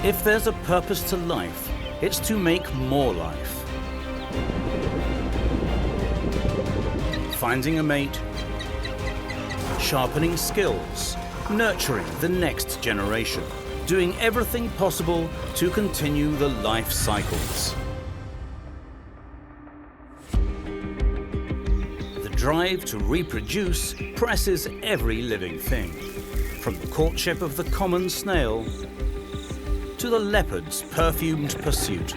If there's a purpose to life, it's to make more life. Finding a mate, sharpening skills, nurturing the next generation, doing everything possible to continue the life cycles. The drive to reproduce presses every living thing, from the courtship of the common snail to the leopard's perfumed pursuit.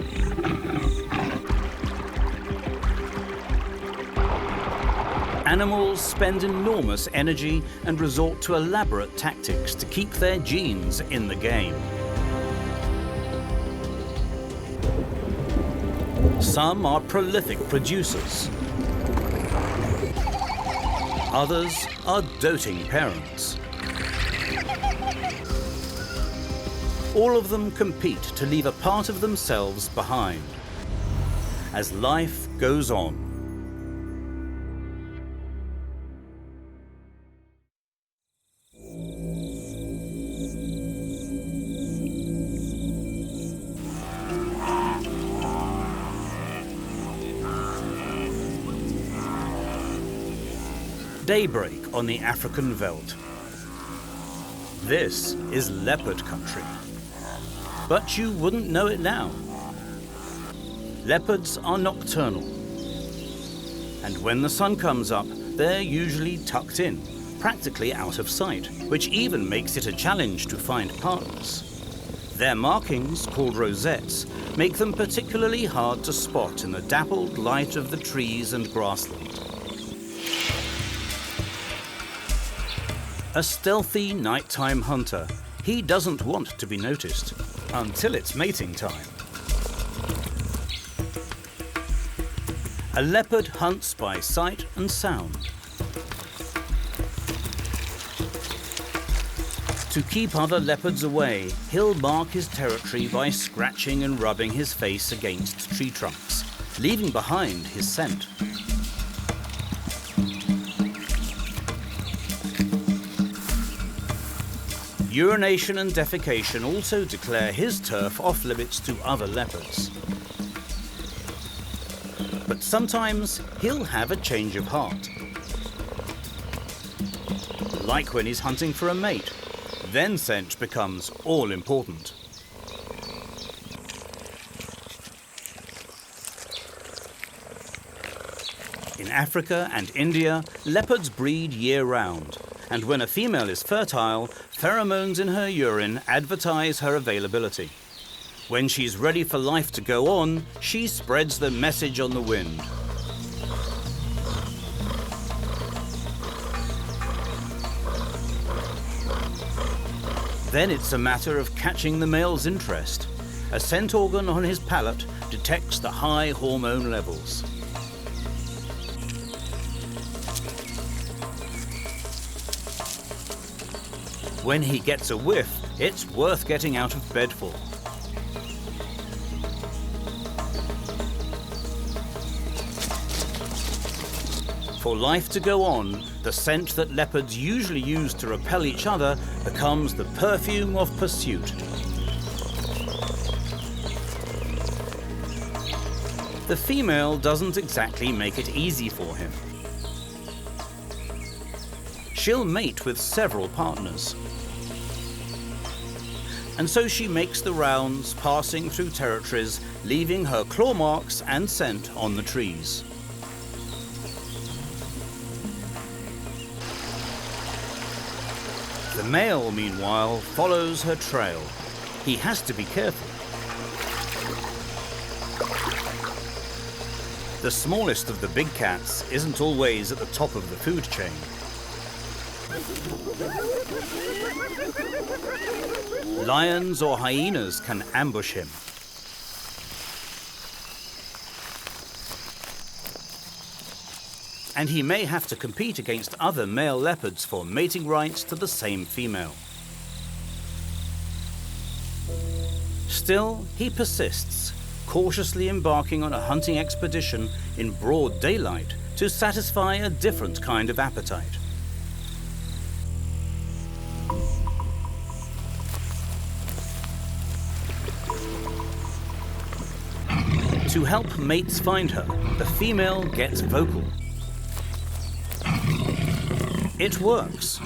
Animals spend enormous energy and resort to elaborate tactics to keep their genes in the game. Some are prolific producers. Others are doting parents. All of them compete to leave a part of themselves behind as life goes on. Daybreak on the African veldt. This is leopard country. But you wouldn't know it now. Leopards are nocturnal. And when the sun comes up, they're usually tucked in, practically out of sight, which even makes it a challenge to find partners. Their markings, called rosettes, make them particularly hard to spot in the dappled light of the trees and grassland. A stealthy nighttime hunter, he doesn't want to be noticed until it's mating time. A leopard hunts by sight and sound. To keep other leopards away, he'll mark his territory by scratching and rubbing his face against tree trunks, leaving behind his scent. Urination and defecation also declare his turf off-limits to other leopards. But sometimes he'll have a change of heart. Like when he's hunting for a mate, then scent becomes all important. In Africa and India, leopards breed year-round. And when a female is fertile, pheromones in her urine advertise her availability. When she's ready for life to go on, she spreads the message on the wind. Then it's a matter of catching the male's interest. A scent organ on his palate detects the high hormone levels. When he gets a whiff, it's worth getting out of bed for. For life to go on, the scent that leopards usually use to repel each other becomes the perfume of pursuit. The female doesn't exactly make it easy for him. She'll mate with several partners. And so she makes the rounds, passing through territories, leaving her claw marks and scent on the trees. The male, meanwhile, follows her trail. He has to be careful. The smallest of the big cats isn't always at the top of the food chain. Lions or hyenas can ambush him. And he may have to compete against other male leopards for mating rights to the same female. Still, he persists, cautiously embarking on a hunting expedition in broad daylight to satisfy a different kind of appetite. To help mates find her, the female gets vocal. It works.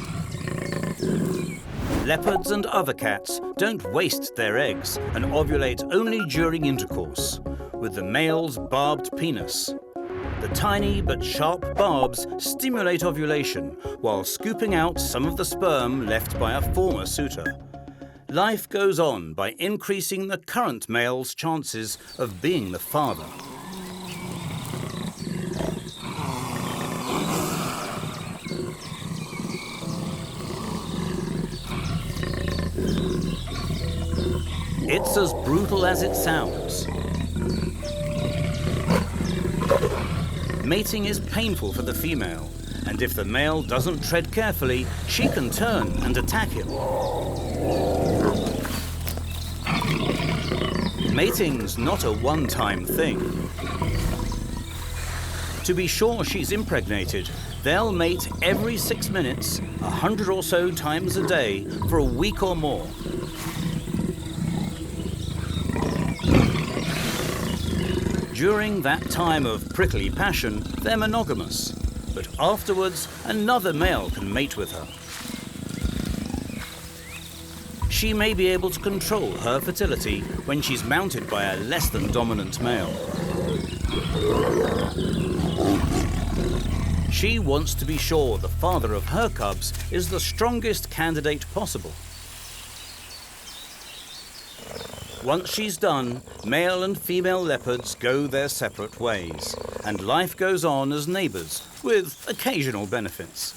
Leopards and other cats don't waste their eggs and ovulate only during intercourse, with the male's barbed penis. The tiny but sharp barbs stimulate ovulation while scooping out some of the sperm left by a former suitor. Life goes on by increasing the current male's chances of being the father. It's as brutal as it sounds. Mating is painful for the female, and if the male doesn't tread carefully, she can turn and attack him. Mating's not a one-time thing. To be sure she's impregnated, they'll mate every 6 minutes, 100 or so times a day, for a week or more. During that time of prickly passion, they're monogamous, but afterwards, another male can mate with her. She may be able to control her fertility when she's mounted by a less than dominant male. She wants to be sure the father of her cubs is the strongest candidate possible. Once she's done, male and female leopards go their separate ways, and life goes on as neighbours, with occasional benefits.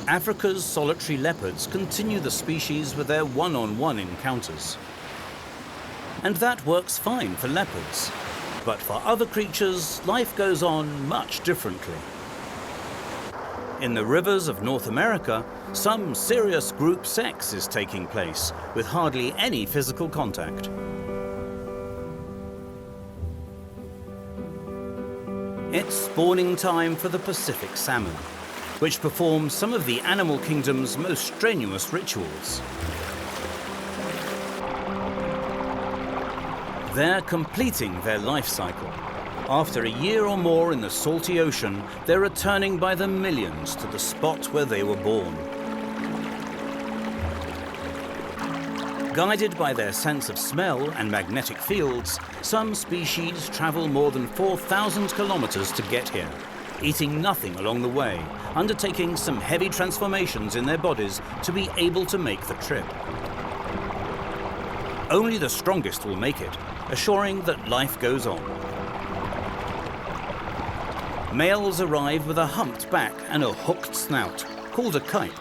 Africa's solitary leopards continue the species with their one-on-one encounters. And that works fine for leopards. But for other creatures, life goes on much differently. In the rivers of North America, some serious group sex is taking place, with hardly any physical contact. It's spawning time for the Pacific salmon, which perform some of the animal kingdom's most strenuous rituals. They're completing their life cycle. After a year or more in the salty ocean, they're returning by the millions to the spot where they were born. Guided by their sense of smell and magnetic fields, some species travel more than 4,000 kilometers to get here, eating nothing along the way, undertaking some heavy transformations in their bodies to be able to make the trip. Only the strongest will make it, assuring that life goes on. Males arrive with a humped back and a hooked snout, called a kite.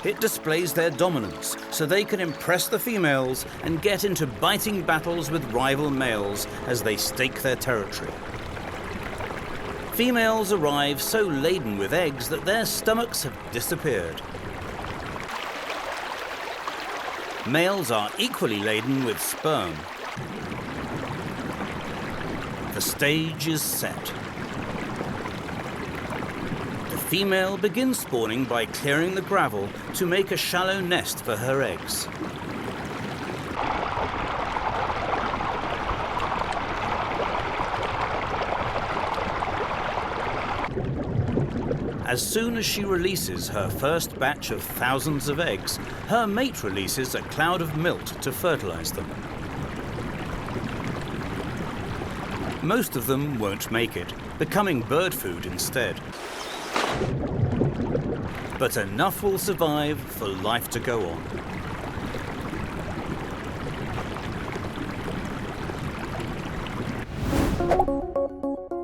It displays their dominance, so they can impress the females and get into biting battles with rival males as they stake their territory. Females arrive so laden with eggs that their stomachs have disappeared. Males are equally laden with sperm. The stage is set. The female begins spawning by clearing the gravel to make a shallow nest for her eggs. As soon as she releases her first batch of thousands of eggs, her mate releases a cloud of milt to fertilize them. Most of them won't make it, becoming bird food instead. But enough will survive for life to go on.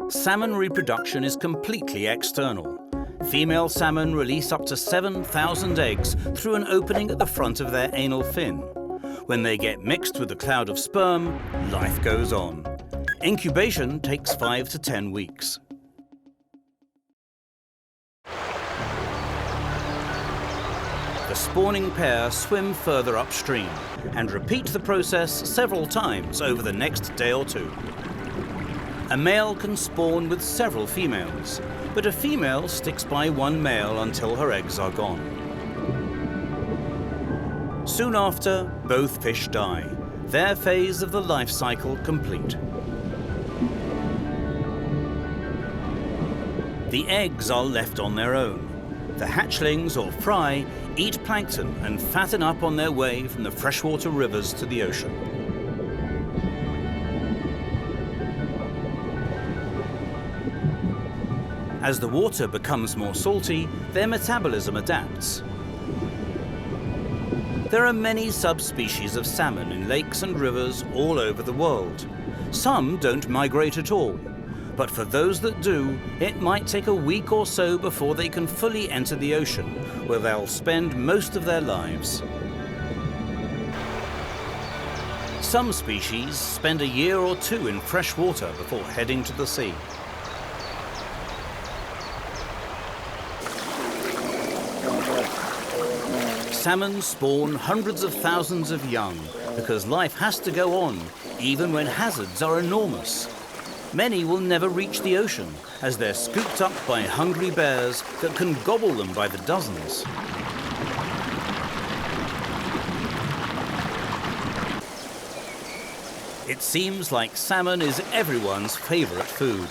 Salmon reproduction is completely external. Female salmon release up to 7,000 eggs through an opening at the front of their anal fin. When they get mixed with a cloud of sperm, life goes on. Incubation takes 5 to 10 weeks. The spawning pair swim further upstream and repeat the process several times over the next day or two. A male can spawn with several females, but a female sticks by one male until her eggs are gone. Soon after, both fish die, their phase of the life cycle complete. The eggs are left on their own. The hatchlings, or fry, eat plankton and fatten up on their way from the freshwater rivers to the ocean. As the water becomes more salty, their metabolism adapts. There are many subspecies of salmon in lakes and rivers all over the world. Some don't migrate at all, but for those that do, it might take a week or so before they can fully enter the ocean, where they'll spend most of their lives. Some species spend a year or two in fresh water before heading to the sea. Salmon spawn hundreds of thousands of young because life has to go on, even when hazards are enormous. Many will never reach the ocean as they're scooped up by hungry bears that can gobble them by the dozens. It seems like salmon is everyone's favorite food.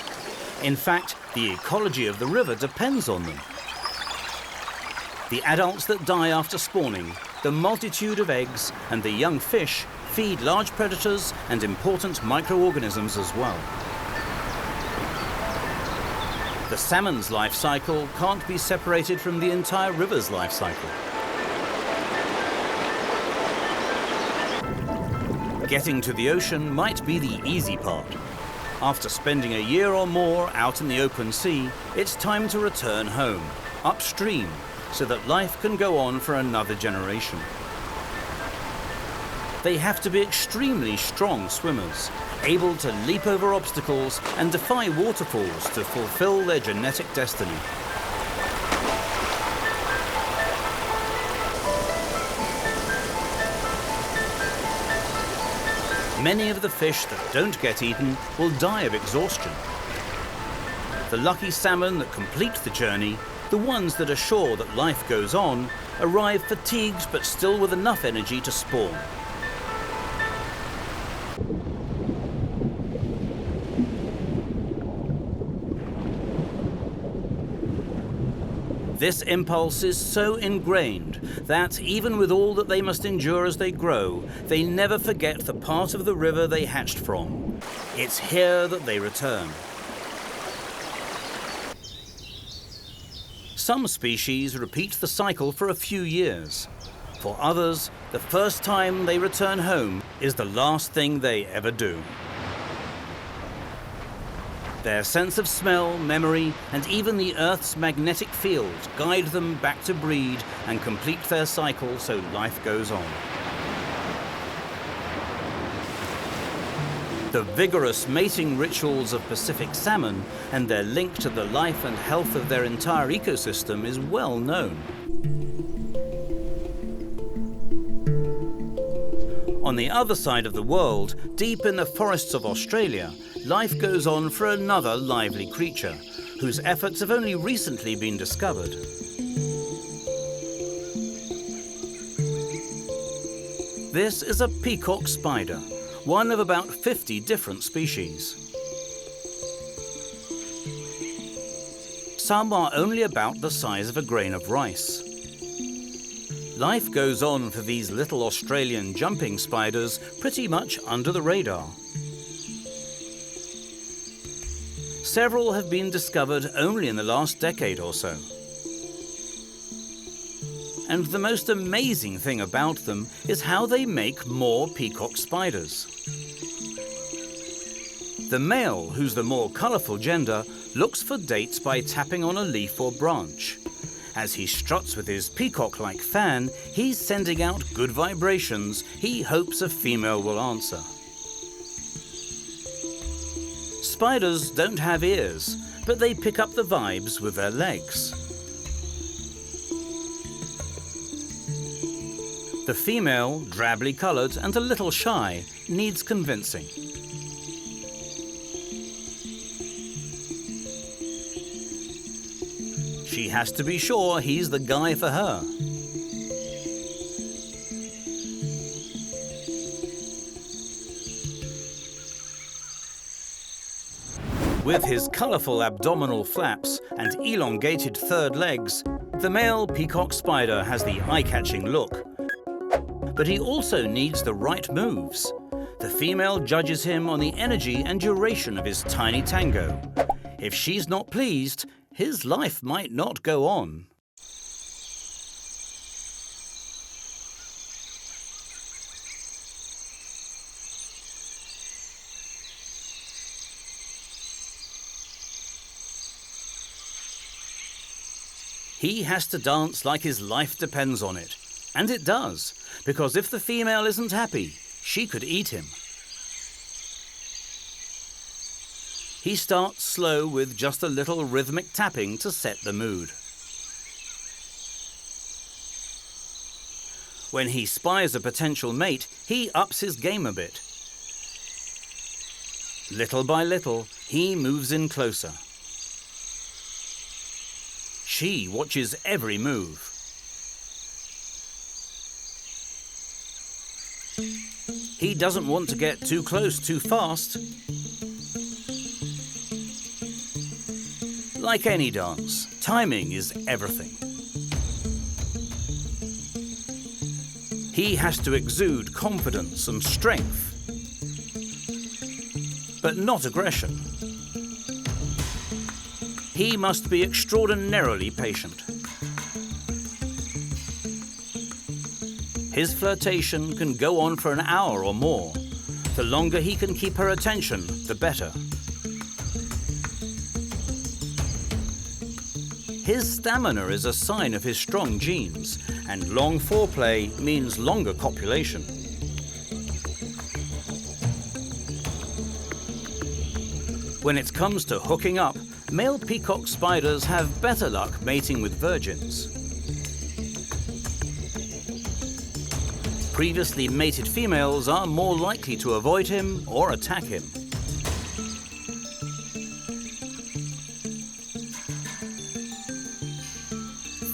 In fact, the ecology of the river depends on them. The adults that die after spawning, the multitude of eggs, and the young fish feed large predators and important microorganisms as well. The salmon's life cycle can't be separated from the entire river's life cycle. Getting to the ocean might be the easy part. After spending a year or more out in the open sea, it's time to return home, upstream, so that life can go on for another generation. They have to be extremely strong swimmers, able to leap over obstacles and defy waterfalls to fulfill their genetic destiny. Many of the fish that don't get eaten will die of exhaustion. The lucky salmon that complete the journey, the ones that are sure that life goes on, arrive fatigued but still with enough energy to spawn. This impulse is so ingrained that, even with all that they must endure as they grow, they never forget the part of the river they hatched from. It's here that they return. Some species repeat the cycle for a few years. For others, the first time they return home is the last thing they ever do. Their sense of smell, memory, and even the Earth's magnetic field guide them back to breed and complete their cycle so life goes on. The vigorous mating rituals of Pacific salmon and their link to the life and health of their entire ecosystem is well known. On the other side of the world, deep in the forests of Australia, life goes on for another lively creature, whose efforts have only recently been discovered. This is a peacock spider, one of about 50 different species. Some are only about the size of a grain of rice. Life goes on for these little Australian jumping spiders pretty much under the radar. Several have been discovered only in the last decade or so. And the most amazing thing about them is how they make more peacock spiders. The male, who's the more colourful gender, looks for dates by tapping on a leaf or branch. As he struts with his peacock-like fan, he's sending out good vibrations. He hopes a female will answer. Spiders don't have ears, but they pick up the vibes with their legs. The female, drably coloured and a little shy, needs convincing. She has to be sure he's the guy for her. With his colourful abdominal flaps and elongated third legs, the male peacock spider has the eye-catching look. But he also needs the right moves. The female judges him on the energy and duration of his tiny tango. If she's not pleased, his life might not go on. He has to dance like his life depends on it. And it does, because if the female isn't happy, she could eat him. He starts slow with just a little rhythmic tapping to set the mood. When he spies a potential mate, he ups his game a bit. Little by little, he moves in closer. She watches every move. He doesn't want to get too close too fast. Like any dance, timing is everything. He has to exude confidence and strength, but not aggression. He must be extraordinarily patient. His flirtation can go on for an hour or more. The longer he can keep her attention, the better. His stamina is a sign of his strong genes, and long foreplay means longer copulation. When it comes to hooking up, male peacock spiders have better luck mating with virgins. Previously mated females are more likely to avoid him or attack him.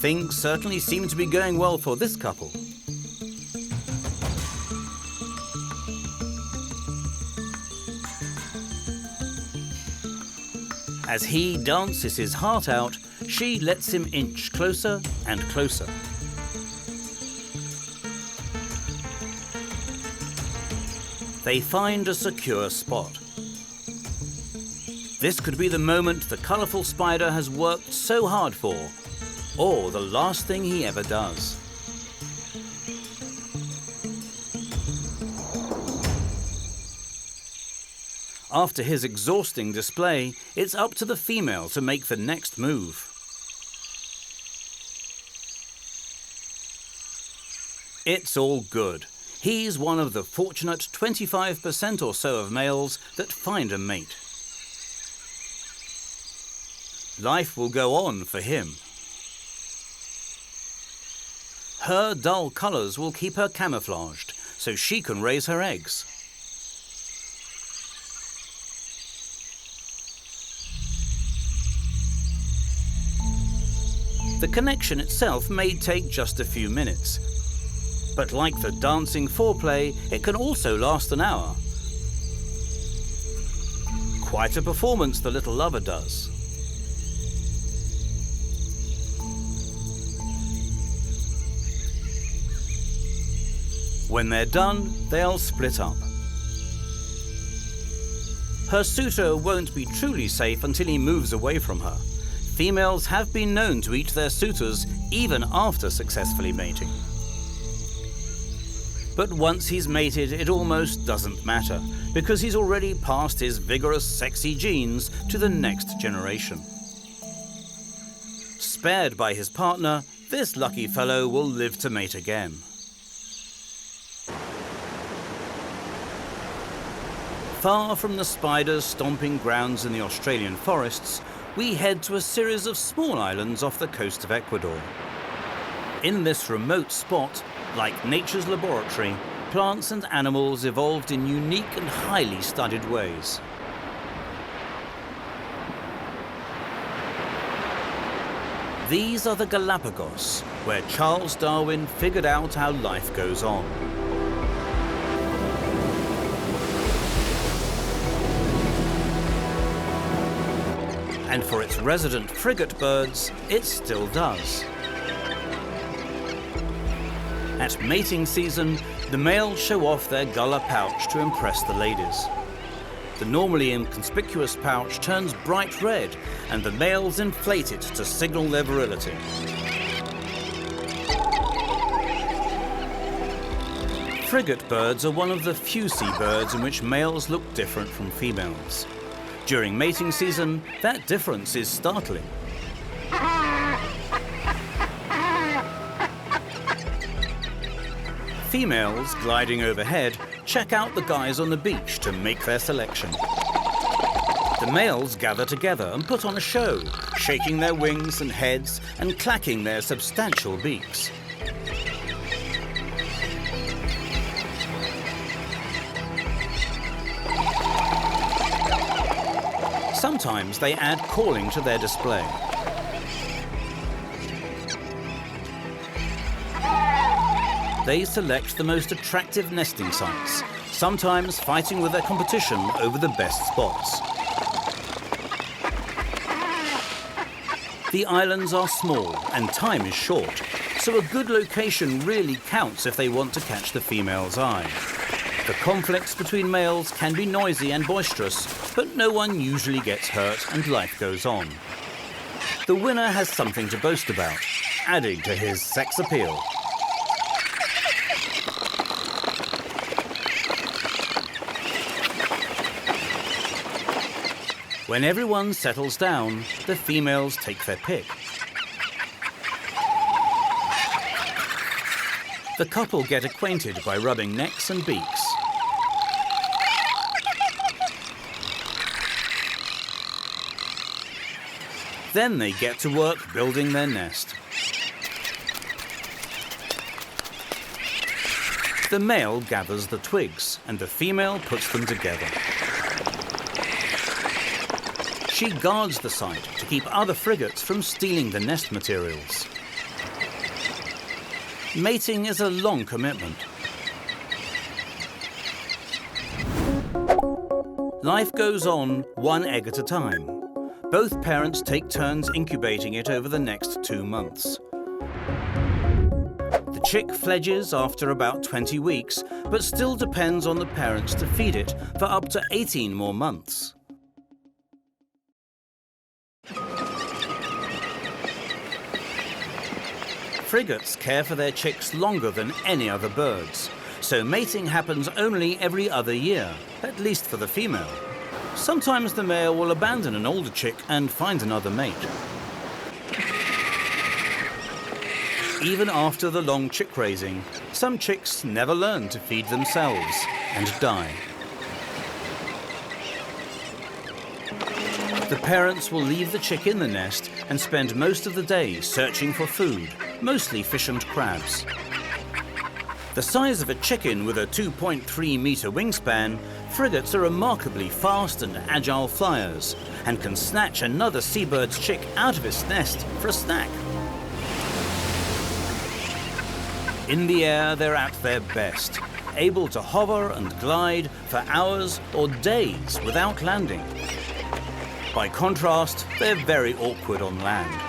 Things certainly seem to be going well for this couple. As he dances his heart out, she lets him inch closer and closer. They find a secure spot. This could be the moment the colourful spider has worked so hard for, or the last thing he ever does. After his exhausting display, it's up to the female to make the next move. It's all good. He's one of the fortunate 25% or so of males that find a mate. Life will go on for him. Her dull colours will keep her camouflaged, so she can raise her eggs. The connection itself may take just a few minutes, but like the dancing foreplay, it can also last an hour. Quite a performance the little lover does. When they're done, they'll split up. Her suitor won't be truly safe until he moves away from her. Females have been known to eat their suitors even after successfully mating. But once he's mated, it almost doesn't matter, because he's already passed his vigorous, sexy genes to the next generation. Spared by his partner, this lucky fellow will live to mate again. Far from the spiders' stomping grounds in the Australian forests, we head to a series of small islands off the coast of Ecuador. In this remote spot, like nature's laboratory, plants and animals evolved in unique and highly studied ways. These are the Galapagos, where Charles Darwin figured out how life goes on. And for its resident frigate birds, it still does. At mating season, the males show off their gullar pouch to impress the ladies. The normally inconspicuous pouch turns bright red, and the males inflate it to signal their virility. Frigate birds are one of the few seabirds in which males look different from females. During mating season, that difference is startling. Females, gliding overhead, check out the guys on the beach to make their selection. The males gather together and put on a show, shaking their wings and heads and clacking their substantial beaks. Sometimes they add calling to their display. They select the most attractive nesting sites, sometimes fighting with their competition over the best spots. The islands are small and time is short, so a good location really counts if they want to catch the female's eye. The conflicts between males can be noisy and boisterous, but no one usually gets hurt and life goes on. The winner has something to boast about, adding to his sex appeal. When everyone settles down, the females take their pick. The couple get acquainted by rubbing necks and beaks. Then they get to work building their nest. The male gathers the twigs and the female puts them together. She guards the site to keep other frigates from stealing the nest materials. Mating is a long commitment. Life goes on one egg at a time. Both parents take turns incubating it over the next 2 months. The chick fledges after about 20 weeks, but still depends on the parents to feed it for up to 18 more months. Frigates care for their chicks longer than any other birds, so mating happens only every other year, at least for the female. Sometimes the male will abandon an older chick and find another mate. Even after the long chick raising, some chicks never learn to feed themselves and die. The parents will leave the chick in the nest and spend most of the day searching for food, mostly fish and crabs. The size of a chicken with a 2.3-meter wingspan, frigates are remarkably fast and agile flyers and can snatch another seabird's chick out of its nest for a snack. In the air, they're at their best, able to hover and glide for hours or days without landing. By contrast, they're very awkward on land.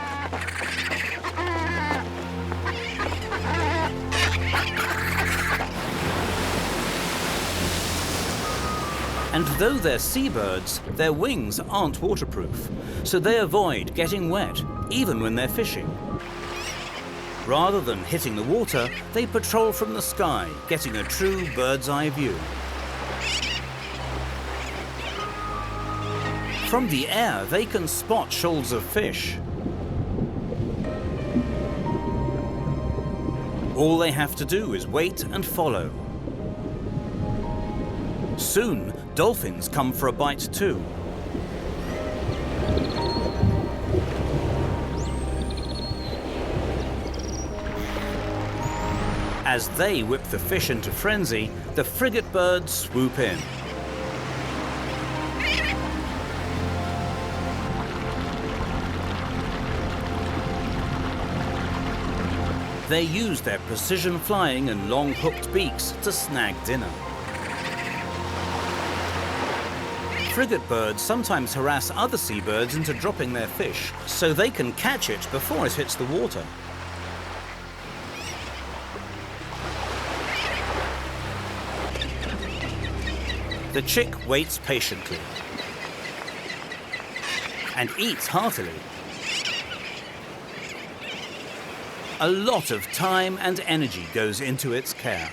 And though they're seabirds, their wings aren't waterproof, so they avoid getting wet, even when they're fishing. Rather than hitting the water, they patrol from the sky, getting a true bird's-eye view. From the air, they can spot shoals of fish. All they have to do is wait and follow. Soon, dolphins come for a bite too. As they whip the fish into frenzy, the frigate birds swoop in. They use their precision flying and long hooked beaks to snag dinner. Frigate birds sometimes harass other seabirds into dropping their fish so they can catch it before it hits the water. The chick waits patiently and eats heartily. A lot of time and energy goes into its care.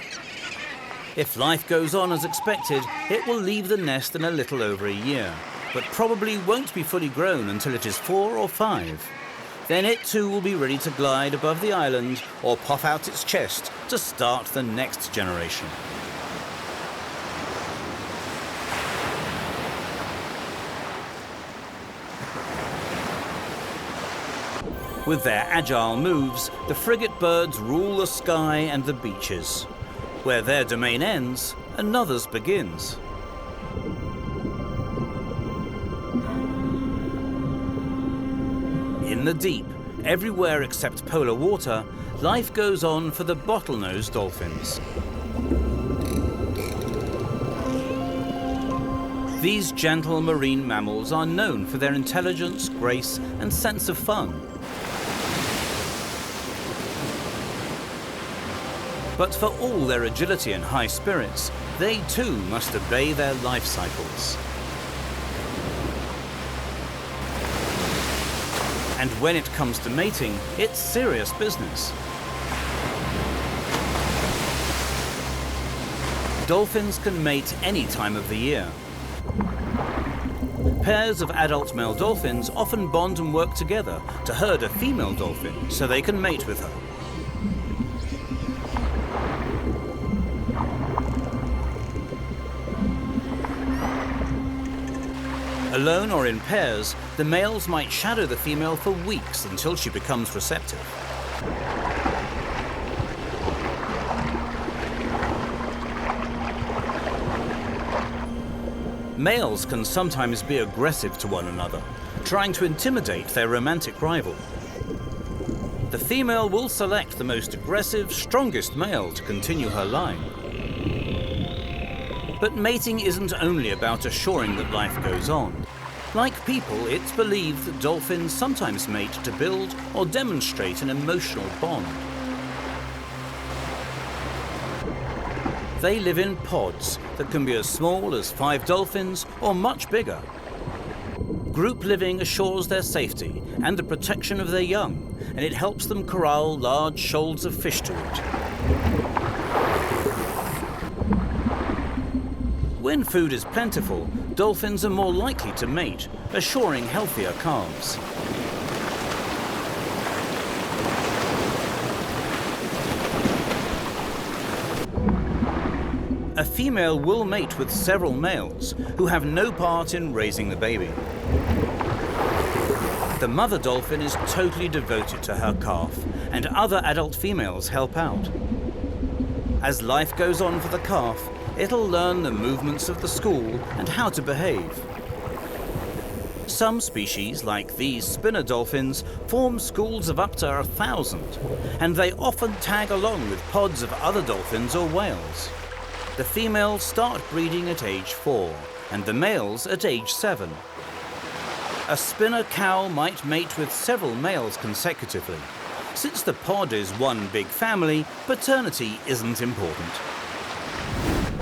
If life goes on as expected, it will leave the nest in a little over a year, but probably won't be fully grown until it is 4 or 5. Then it too will be ready to glide above the island or puff out its chest to start the next generation. With their agile moves, the frigate birds rule the sky and the beaches. Where their domain ends, another's begins. In the deep, everywhere except polar water, life goes on for the bottlenose dolphins. These gentle marine mammals are known for their intelligence, grace, and sense of fun. But for all their agility and high spirits, they too must obey their life cycles. And when it comes to mating, it's serious business. Dolphins can mate any time of the year. Pairs of adult male dolphins often bond and work together to herd a female dolphin so they can mate with her. Alone or in pairs, the males might shadow the female for weeks until she becomes receptive. Males can sometimes be aggressive to one another, trying to intimidate their romantic rival. The female will select the most aggressive, strongest male to continue her line. But mating isn't only about assuring that life goes on. Like people, it's believed that dolphins sometimes mate to build or demonstrate an emotional bond. They live in pods that can be as small as 5 dolphins or much bigger. Group living assures their safety and the protection of their young, and it helps them corral large shoals of fish to eat. When food is plentiful, dolphins are more likely to mate, assuring healthier calves. A female will mate with several males who have no part in raising the baby. The mother dolphin is totally devoted to her calf, and other adult females help out. As life goes on for the calf, it'll learn the movements of the school and how to behave. Some species, like these spinner dolphins, form schools of up to 1,000, and they often tag along with pods of other dolphins or whales. The females start breeding at age 4, and the males at age 7. A spinner cow might mate with several males consecutively. Since the pod is one big family, paternity isn't important.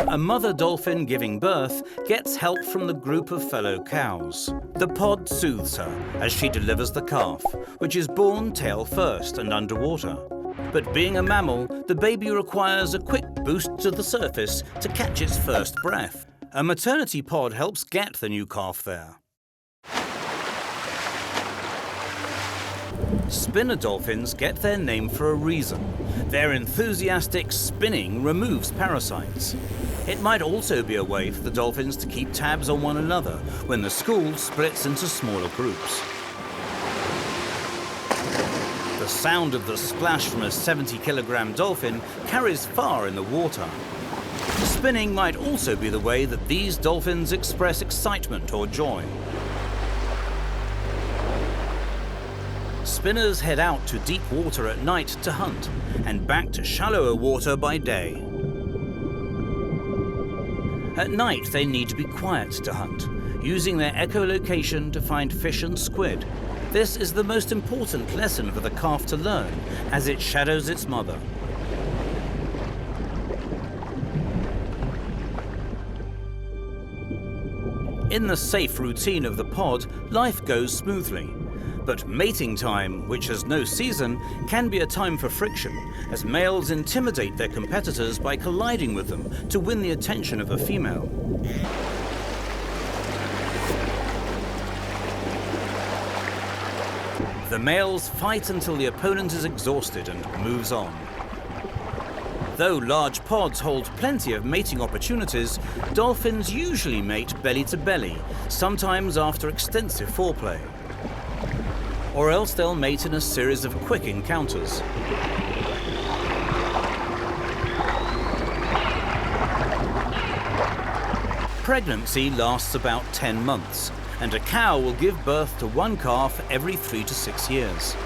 A mother dolphin giving birth gets help from the group of fellow cows. The pod soothes her as she delivers the calf, which is born tail first and underwater. But being a mammal, the baby requires a quick boost to the surface to catch its first breath. A maternity pod helps get the new calf there. Spinner dolphins get their name for a reason. Their enthusiastic spinning removes parasites. It might also be a way for the dolphins to keep tabs on one another when the school splits into smaller groups. The sound of the splash from a 70-kilogram dolphin carries far in the water. Spinning might also be the way that these dolphins express excitement or joy. Spinners head out to deep water at night to hunt, and back to shallower water by day. At night, they need to be quiet to hunt, using their echolocation to find fish and squid. This is the most important lesson for the calf to learn, as it shadows its mother. In the safe routine of the pod, life goes smoothly. But mating time, which has no season, can be a time for friction, as males intimidate their competitors by colliding with them to win the attention of a female. The males fight until the opponent is exhausted and moves on. Though large pods hold plenty of mating opportunities, dolphins usually mate belly to belly, sometimes after extensive foreplay. Or else they'll mate in a series of quick encounters. Pregnancy lasts about 10 months, and a cow will give birth to one calf every 3 to 6 years.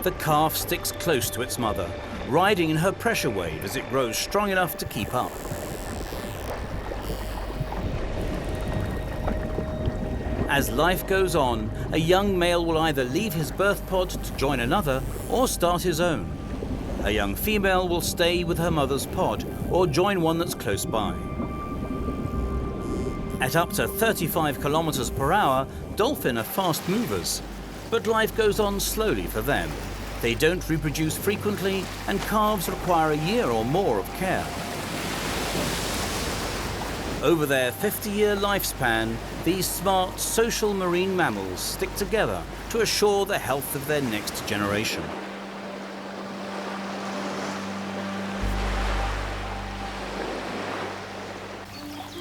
The calf sticks close to its mother, riding in her pressure wave as it grows strong enough to keep up. As life goes on, a young male will either leave his birth pod to join another or start his own. A young female will stay with her mother's pod or join one that's close by. At up to 35 kilometers per hour, dolphin are fast movers, but life goes on slowly for them. They don't reproduce frequently, and calves require a year or more of care. Over their 50-year lifespan, these smart, social marine mammals stick together to assure the health of their next generation.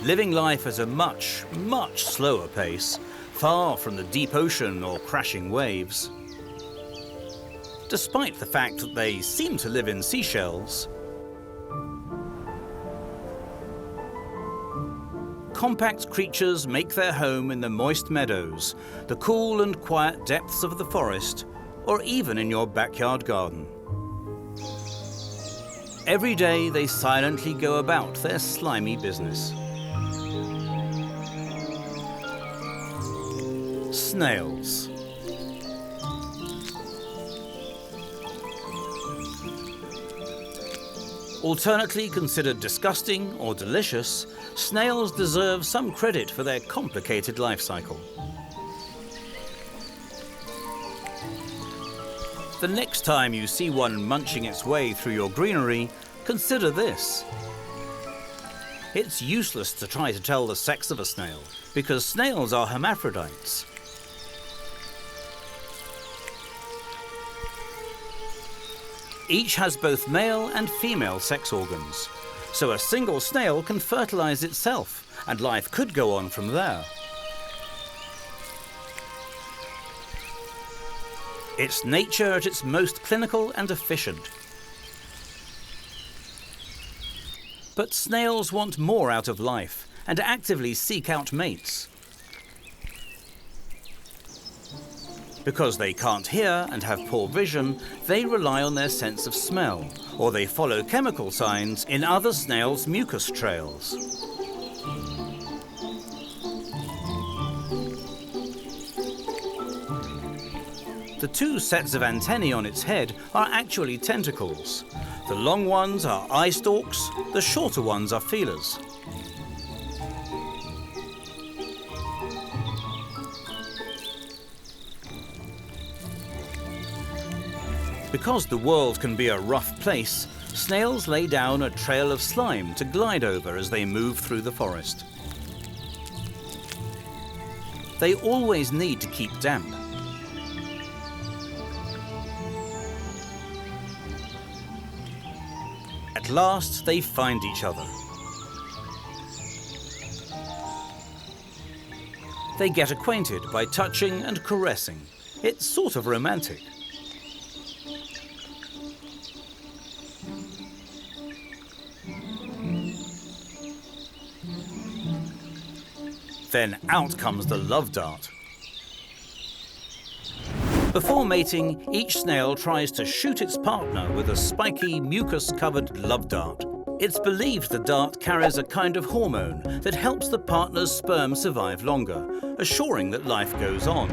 Living life at a much, much slower pace, far from the deep ocean or crashing waves. Despite the fact that they seem to live in seashells, compact creatures make their home in the moist meadows, the cool and quiet depths of the forest, or even in your backyard garden. Every day they silently go about their slimy business. Snails. Alternately considered disgusting or delicious, snails deserve some credit for their complicated life cycle. The next time you see one munching its way through your greenery, consider this. It's useless to try to tell the sex of a snail, because snails are hermaphrodites. Each has both male and female sex organs, so a single snail can fertilize itself, and life could go on from there. It's nature at its most clinical and efficient. But snails want more out of life and actively seek out mates. Because they can't hear and have poor vision, they rely on their sense of smell, or they follow chemical signs in other snails' mucus trails. The two sets of antennae on its head are actually tentacles. The long ones are eye stalks, the shorter ones are feelers. Because the world can be a rough place, snails lay down a trail of slime to glide over as they move through the forest. They always need to keep damp. At last, they find each other. They get acquainted by touching and caressing. It's sort of romantic. Then out comes the love dart. Before mating, each snail tries to shoot its partner with a spiky, mucus-covered love dart. It's believed the dart carries a kind of hormone that helps the partner's sperm survive longer, assuring that life goes on.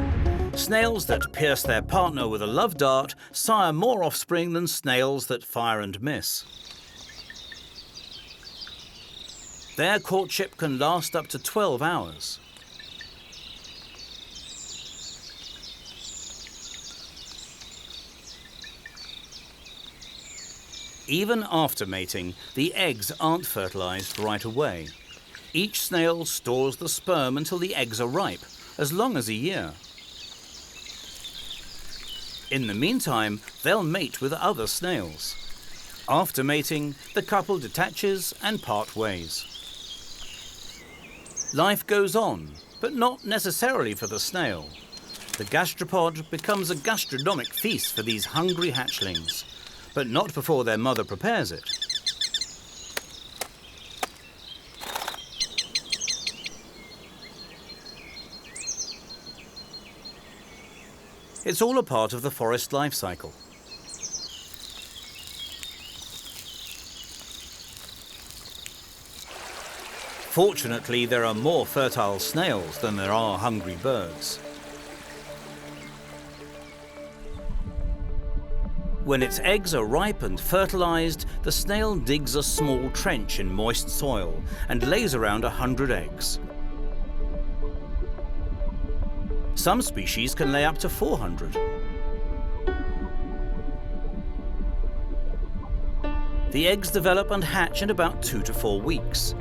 Snails that pierce their partner with a love dart sire more offspring than snails that fire and miss. Their courtship can last up to 12 hours. Even after mating, the eggs aren't fertilized right away. Each snail stores the sperm until the eggs are ripe, as long as a year. In the meantime, they'll mate with other snails. After mating, the couple detaches and part ways. Life goes on, but not necessarily for the snail. The gastropod becomes a gastronomic feast for these hungry hatchlings, but not before their mother prepares it. It's all a part of the forest life cycle. Fortunately, there are more fertile snails than there are hungry birds. When its eggs are ripe and fertilized, the snail digs a small trench in moist soil and lays around 100 eggs. Some species can lay up to 400. The eggs develop and hatch in about 2 to 4 weeks.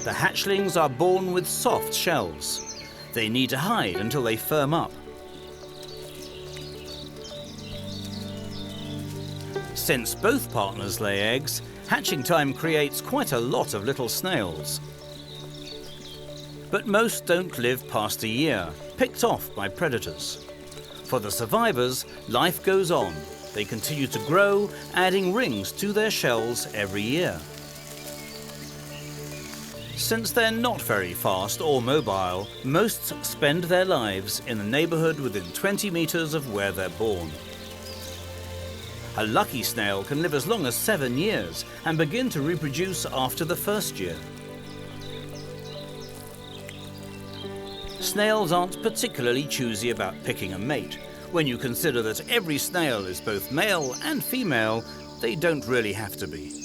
The hatchlings are born with soft shells. They need to hide until they firm up. Since both partners lay eggs, hatching time creates quite a lot of little snails. But most don't live past a year, picked off by predators. For the survivors, life goes on. They continue to grow, adding rings to their shells every year. Since they're not very fast or mobile, most spend their lives in the neighborhood within 20 meters of where they're born. A lucky snail can live as long as 7 years and begin to reproduce after the first year. Snails aren't particularly choosy about picking a mate. When you consider that every snail is both male and female, they don't really have to be.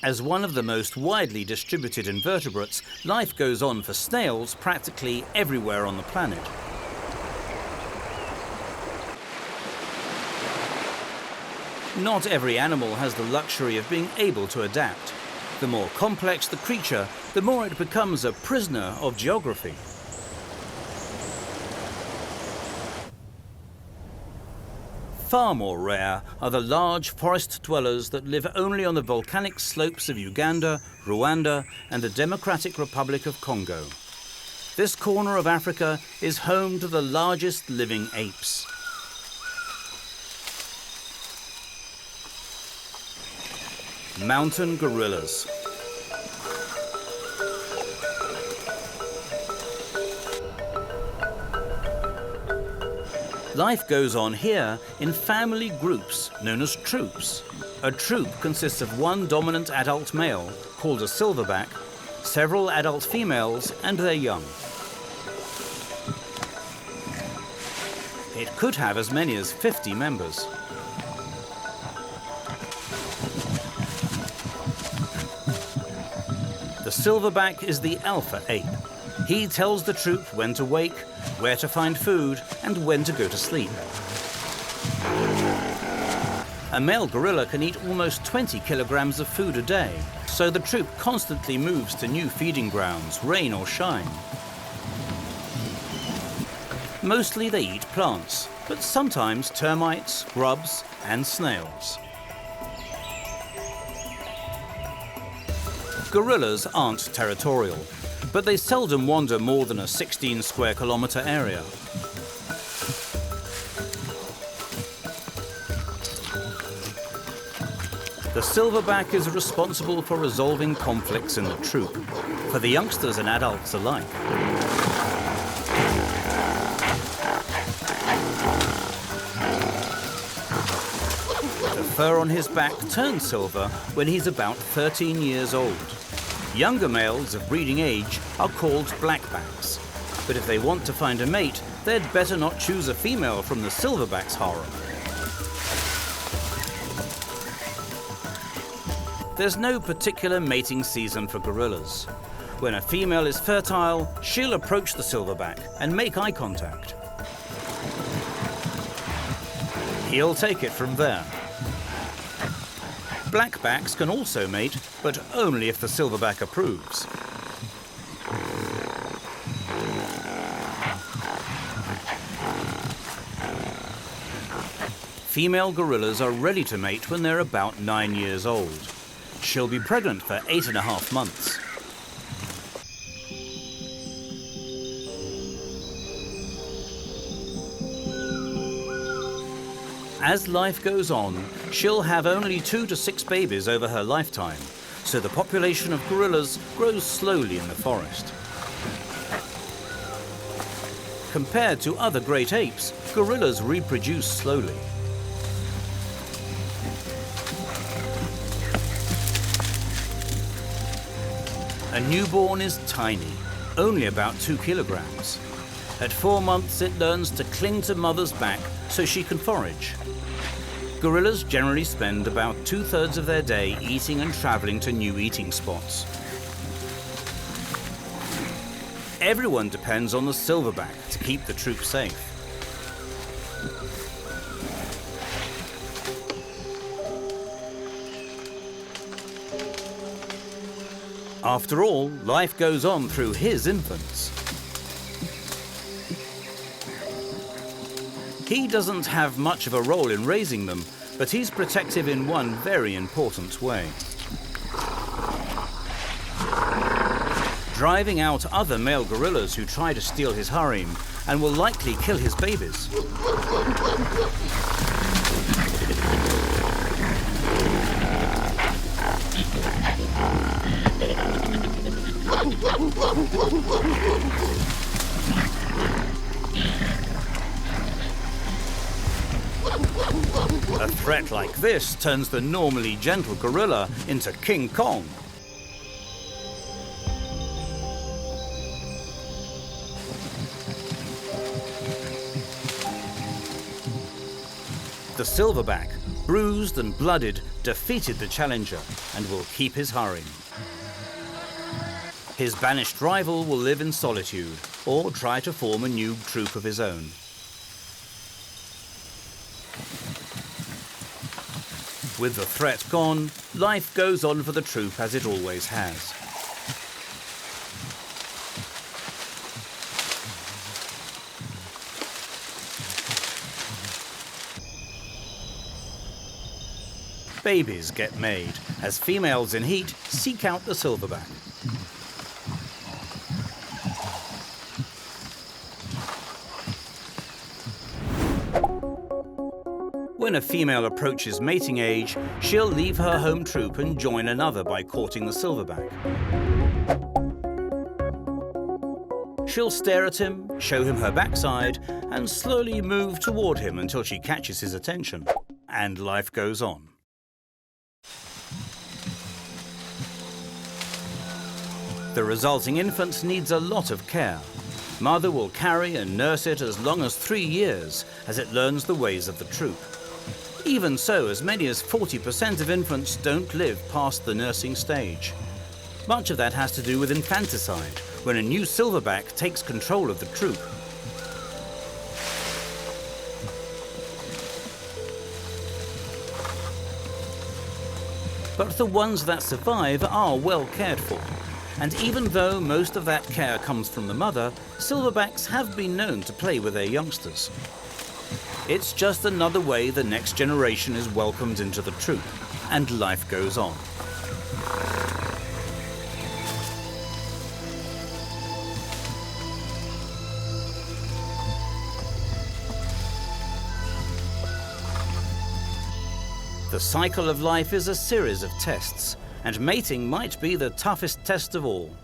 As one of the most widely distributed invertebrates, life goes on for snails practically everywhere on the planet. Not every animal has the luxury of being able to adapt. The more complex the creature, the more it becomes a prisoner of geography. Far more rare are the large forest dwellers that live only on the volcanic slopes of Uganda, Rwanda, and the Democratic Republic of Congo. This corner of Africa is home to the largest living apes. Mountain gorillas. Life goes on here in family groups known as troops. A troop consists of one dominant adult male, called a silverback, several adult females and their young. It could have as many as 50 members. The silverback is the alpha ape. He tells the troop when to wake, where to find food, and when to go to sleep. A male gorilla can eat almost 20 kilograms of food a day, so the troop constantly moves to new feeding grounds, rain or shine. Mostly they eat plants, but sometimes termites, grubs, and snails. Gorillas aren't territorial. but they seldom wander more than a 16 square kilometre area. The silverback is responsible for resolving conflicts in the troop, for the youngsters and adults alike. The fur on his back turns silver when he's about 13 years old. Younger males of breeding age are called blackbacks, but if they want to find a mate, they'd better not choose a female from the silverback's harem. There's no particular mating season for gorillas. When a female is fertile, she'll approach the silverback and make eye contact. He'll take it from there. Blackbacks can also mate, but only if the silverback approves. Female gorillas are ready to mate when they're about 9 years old. She'll be pregnant for 8.5 months. As life goes on, she'll have only 2 to 6 babies over her lifetime, so the population of gorillas grows slowly in the forest. Compared to other great apes, gorillas reproduce slowly. A newborn is tiny, only about 2 kilograms. At 4 months, it learns to cling to mother's back so she can forage. Gorillas generally spend about 2/3 of their day eating and traveling to new eating spots. Everyone depends on the silverback to keep the troop safe. After all, life goes on through his infants. He doesn't have much of a role in raising them, but he's protective in one very important way. Driving out other male gorillas who try to steal his harem and will likely kill his babies. A threat like this turns the normally gentle gorilla into King Kong. The silverback, bruised and blooded, defeated the challenger and will keep his harem. His banished rival will live in solitude or try to form a new troop of his own. With the threat gone, life goes on for the troop as it always has. Babies get made as females in heat seek out the silverback. When a female approaches mating age, she'll leave her home troop and join another by courting the silverback. She'll stare at him, show him her backside, and slowly move toward him until she catches his attention. And life goes on. The resulting infant needs a lot of care. Mother will carry and nurse it as long as 3 years as it learns the ways of the troop. Even so, as many as 40% of infants don't live past the nursing stage. Much of that has to do with infanticide, when a new silverback takes control of the troop. But the ones that survive are well cared for. And even though most of that care comes from the mother, silverbacks have been known to play with their youngsters. It's just another way the next generation is welcomed into the troop, and life goes on. The cycle of life is a series of tests, and mating might be the toughest test of all.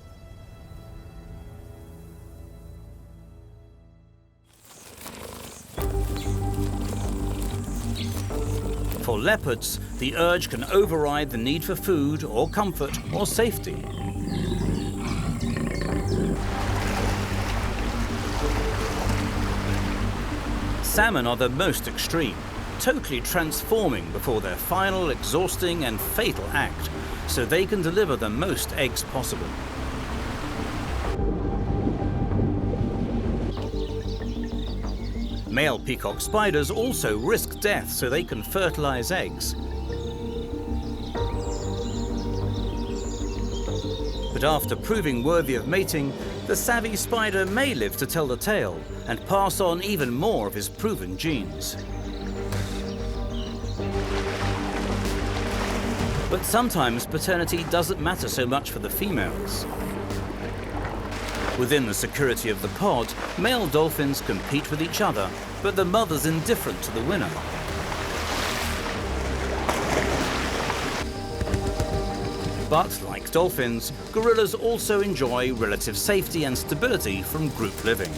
For leopards, the urge can override the need for food or comfort or safety. Salmon are the most extreme, totally transforming before their final exhausting and fatal act, so they can deliver the most eggs possible. Male peacock spiders also risk death so they can fertilize eggs. But after proving worthy of mating, the savvy spider may live to tell the tale and pass on even more of his proven genes. But sometimes paternity doesn't matter so much for the females. Within the security of the pod, male dolphins compete with each other, but the mother's indifferent to the winner. But, like dolphins, gorillas also enjoy relative safety and stability from group living.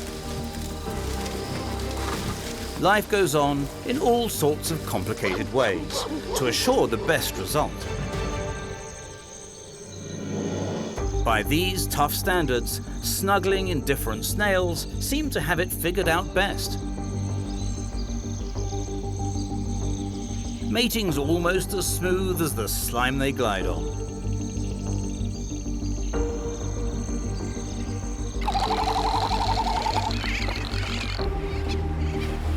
Life goes on in all sorts of complicated ways to assure the best result. By these tough standards, snuggling indifferent snails seem to have it figured out best. Mating's almost as smooth as the slime they glide on.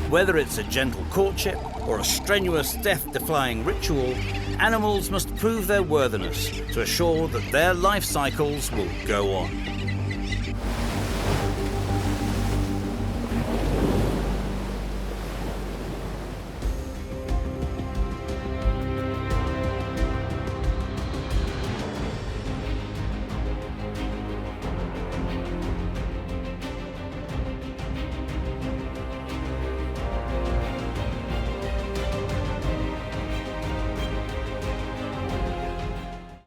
Whether it's a gentle courtship or a strenuous death-defying ritual, animals must prove their worthiness to assure that their life cycles will go on.